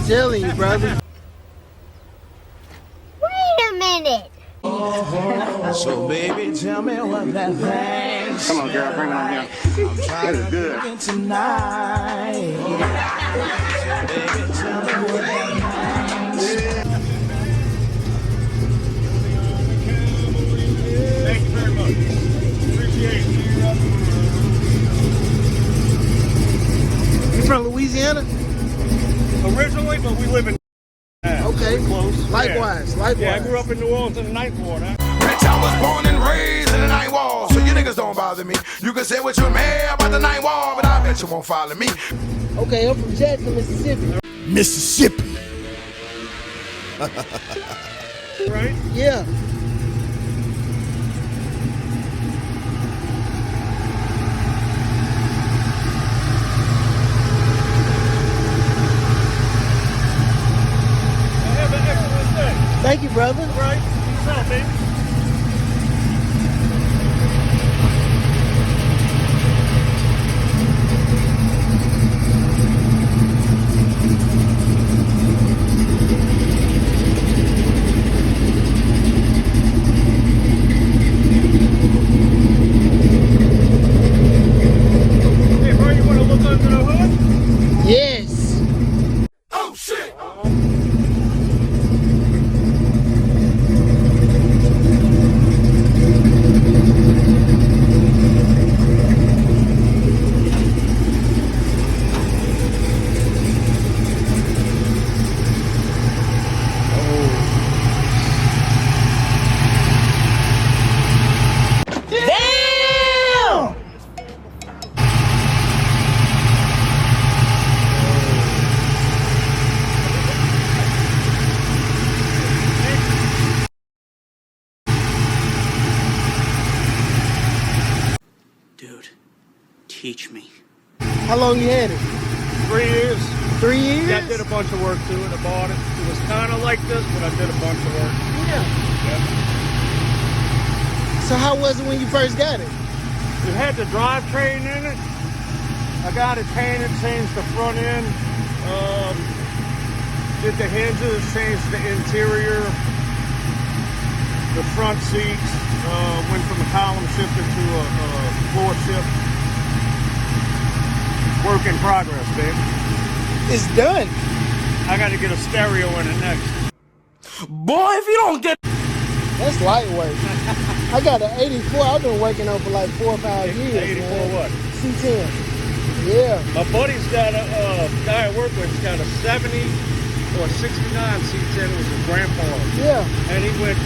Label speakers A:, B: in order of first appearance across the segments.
A: telling you, brother.
B: Wait a minute.
C: So baby, tell me what that thing.
D: Come on, girl, bring it on here. That is good.
C: Tonight. Baby, tell me what that thing.
D: Thank you very much. Appreciate it.
A: You from Louisiana?
D: Originally, but we live in
A: Okay.
D: close.
A: Likewise, likewise.
D: Yeah, I grew up in New Orleans in the Ninth Ward.
E: Bitch, I was born and raised in the Ninth Ward, so you niggas don't bother me. You can say what you may about the Ninth Ward, but I bet you won't follow me.
A: Okay, I'm from Jackson, Mississippi.
E: Mississippi.
D: Right?
A: Yeah.
D: Have an excellent day.
A: Thank you, brother.
D: Right? Peace out, baby. Hey, bro, you want to look under the hood?
A: Yes.
E: Oh, shit.
A: Damn!
F: Dude, teach me.
A: How long you had it?
D: 3 years.
A: 3 years?
D: Yeah, I did a bunch of work to it. I bought it. It was kind of like this, but I did a bunch of work.
A: Yeah.
D: Yeah.
A: So how was it when you first got it?
D: It had the drivetrain in it. I got it painted, changed the front end, did the hinges, changed the interior, the front seats, went from a column shifter to a floor shift. Work in progress, babe.
A: It's done.
D: I got to get a stereo in it next.
E: Boy, if you don't get...
A: That's lightweight. I got an 84. I've been working on for like 4 or 5 years.
D: 84
A: man.
D: what?
A: C10. Yeah.
D: My buddy's got a guy I work with. He's got a 70 or 69 C10. It was his grandfather.
A: Yeah.
D: And he went,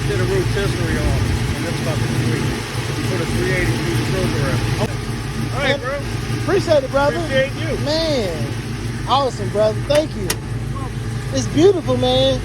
D: did a rotisserie on it. And that's about the three. He put a 382 filter in it. All right, bro.
A: Appreciate it, brother.
D: Appreciate you.
A: Man. Awesome, brother. Thank you. It's beautiful, man.